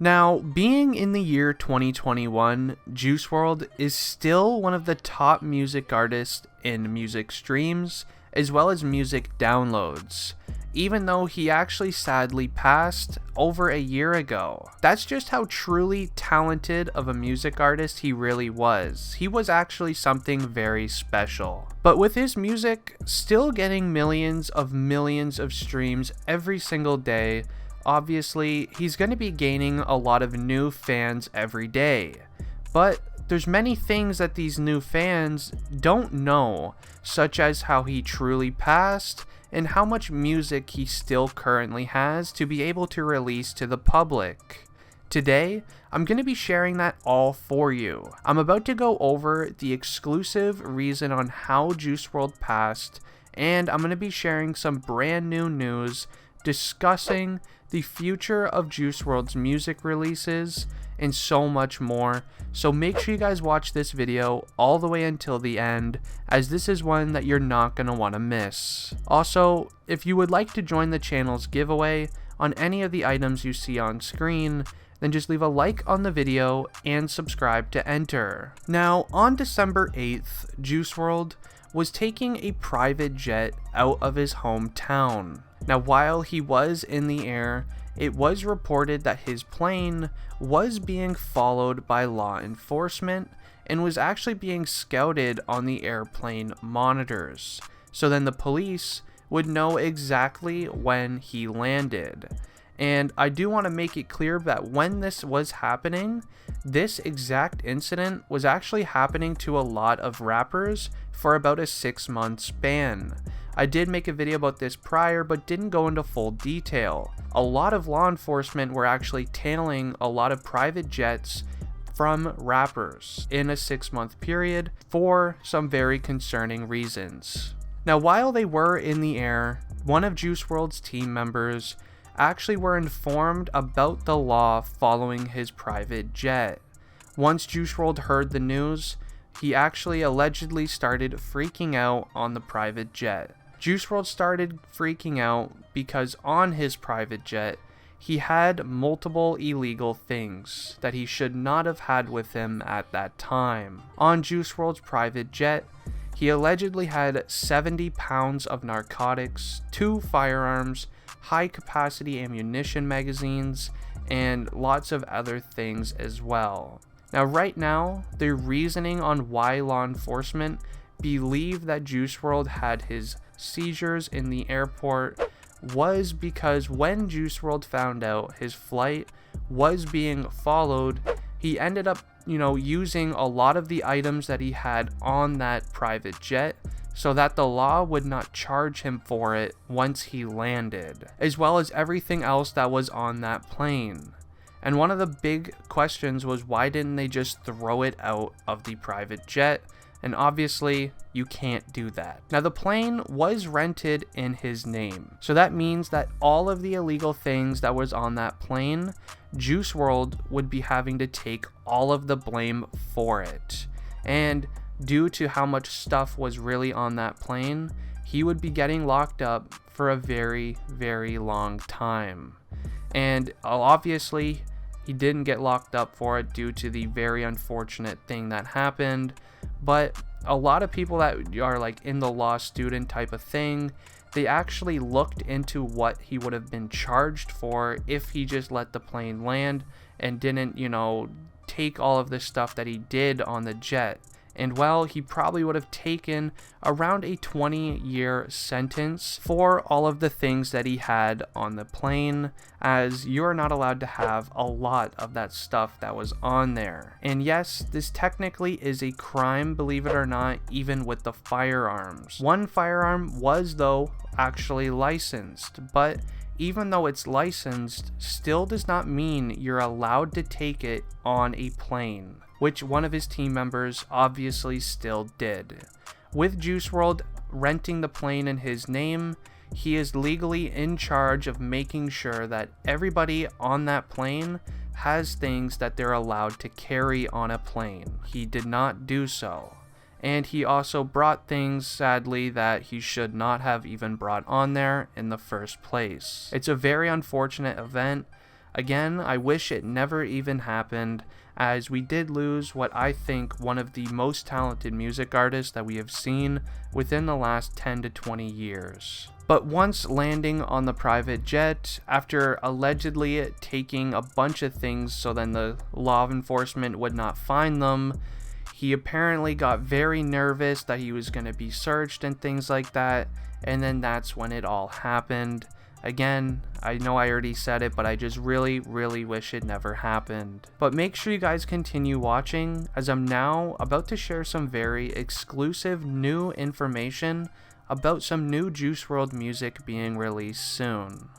Now, being in the year 2021, Juice WRLD is still one of the top music artists in music streams, as well as music downloads, even though he actually sadly passed over a year ago. That's just how truly talented of a music artist he really was. He was actually something very special. But with his music still getting millions of streams every single day, obviously he's going to be gaining a lot of new fans every day. But there's many things that these new fans don't know, such as how he truly passed and how much music he still currently has to be able to release to the public. Today, I'm going to be sharing that all for you. I'm about to go over the exclusive reason on how Juice WRLD passed, and I'm going to be sharing some brand new news discussing the future of Juice WRLD's music releases and so much more. So make sure you guys watch this video all the way until the end, as this is one that you're not going to want to miss. Also, if you would like to join the channel's giveaway on any of the items you see on screen, then just leave a like on the video and subscribe to enter. Now, on December 8th, Juice WRLD was taking a private jet out of his hometown. Now, while he was in the air, it was reported that his plane was being followed by law enforcement and was actually being scouted on the airplane monitors. So then the police would know exactly when he landed. And I do want to make it clear that when this was happening, this exact incident was actually happening to a lot of rappers for about a 6-month span. I did make a video about this prior, but didn't go into full detail. A lot of law enforcement were actually tailing a lot of private jets from rappers in a 6-month period for some very concerning reasons. Now, while they were in the air, one of Juice WRLD's team members actually were informed about the law following his private jet. Once Juice WRLD heard the news, he actually allegedly started freaking out on the private jet. Juice WRLD started freaking out because on his private jet, he had multiple illegal things that he should not have had with him at that time. On Juice WRLD's private jet, he allegedly had 70 pounds of narcotics, 2 firearms, high-capacity ammunition magazines, and lots of other things as well. Now, right now, the reasoning on why law enforcement believe that Juice WRLD had his seizures in the airport was because when Juice WRLD found out his flight was being followed, he ended up, using a lot of the items that he had on that private jet so that the law would not charge him for it once he landed, as well as everything else that was on that plane. And one of the big questions was, why didn't they just throw it out of the private jet? And obviously, you can't do that. Now, the plane was rented in his name. So that means that all of the illegal things that was on that plane, Juice WRLD would be having to take all of the blame for it. And due to how much stuff was really on that plane, he would be getting locked up for a very, very long time. And obviously, he didn't get locked up for it due to the very unfortunate thing that happened. But a lot of people that are like in the law student type of thing, they actually looked into what he would have been charged for if he just let the plane land and didn't, take all of the stuff that he did on the jet. And well, he probably would have taken around a 20-year sentence for all of the things that he had on the plane, as you're not allowed to have a lot of that stuff that was on there. And yes, this technically is a crime, believe it or not, even with the firearms. One firearm was, though, actually licensed, but even though it's licensed, still does not mean you're allowed to take it on a plane, which one of his team members obviously still did. With Juice WRLD renting the plane in his name, he is legally in charge of making sure that everybody on that plane has things that they're allowed to carry on a plane. He did not do so. And he also brought things, sadly, that he should not have even brought on there in the first place. It's a very unfortunate event. Again, I wish it never even happened, as we did lose what I think one of the most talented music artists that we have seen within the last 10 to 20 years. But once landing on the private jet, after allegedly taking a bunch of things so then the law enforcement would not find them, he apparently got very nervous that he was going to be searched and things like that, and then that's when it all happened. Again, I know I already said it, but I just really wish it never happened. But make sure you guys continue watching, as I'm now about to share some very exclusive new information about some new Juice WRLD music being released soon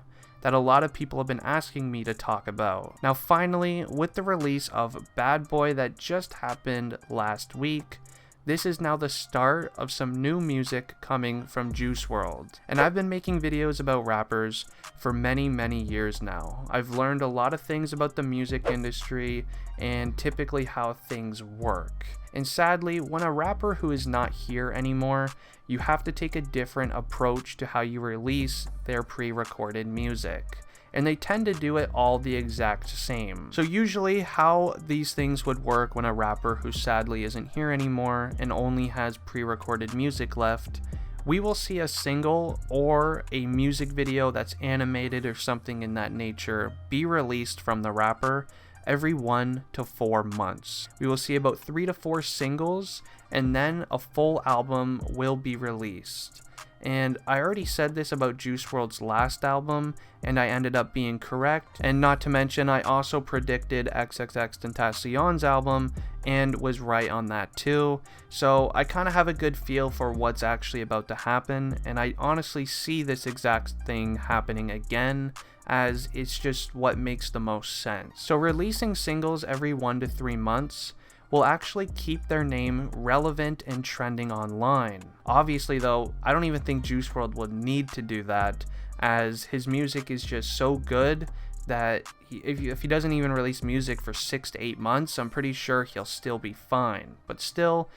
that a lot of people have been asking me to talk about. Now finally, with the release of Bad Boy that just happened last week, this is now the start of some new music coming from Juice WRLD. And I've been making videos about rappers for many years now. I've learned a lot of things about the music industry and typically how things work. And sadly, when a rapper who is not here anymore, you have to take a different approach to how you release their pre-recorded music. And they tend to do it all the exact same. So usually how these things would work when a rapper who sadly isn't here anymore and only has pre-recorded music left, we will see a single or a music video that's animated or something in that nature be released from the rapper every 1 to 4 months. We will see about 3 to 4 singles, and then a full album will be released. And I already said this about Juice WRLD's last album, and I ended up being correct. And not to mention, I also predicted XXXTentacion's album and was right on that too. So I kind of have a good feel for what's actually about to happen, and I honestly see this exact thing happening again, as it's just what makes the most sense. So releasing singles every 1 to 3 months will actually keep their name relevant and trending online. Obviously though, I don't even think Juice WRLD would need to do that, as his music is just so good that if he doesn't even release music for 6 to 8 months, I'm pretty sure he'll still be fine. But still,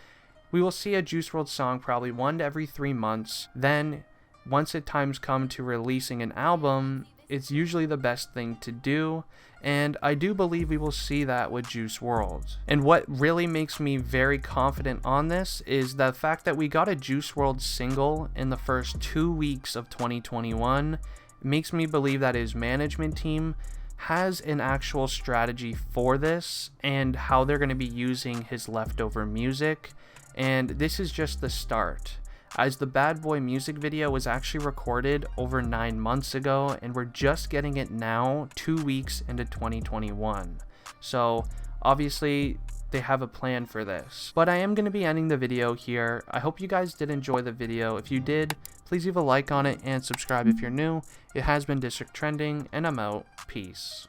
we will see a Juice WRLD song probably 1 to every 3 months. Then once the times come to releasing an album, it's usually the best thing to do, and I do believe we will see that with Juice WRLD. And what really makes me very confident on this is the fact that we got a Juice WRLD single in the first 2 weeks of 2021. It makes me believe that his management team has an actual strategy for this and how they're going to be using his leftover music, and this is just the start, as the Bad Boy music video was actually recorded over 9 months ago, and we're just getting it now 2 weeks into 2021. So obviously they have a plan for this. But I am going to be ending the video here. I hope you guys did enjoy the video. If you did, please leave a like on it and subscribe if you're new. It has been District Trending, and I'm out. Peace.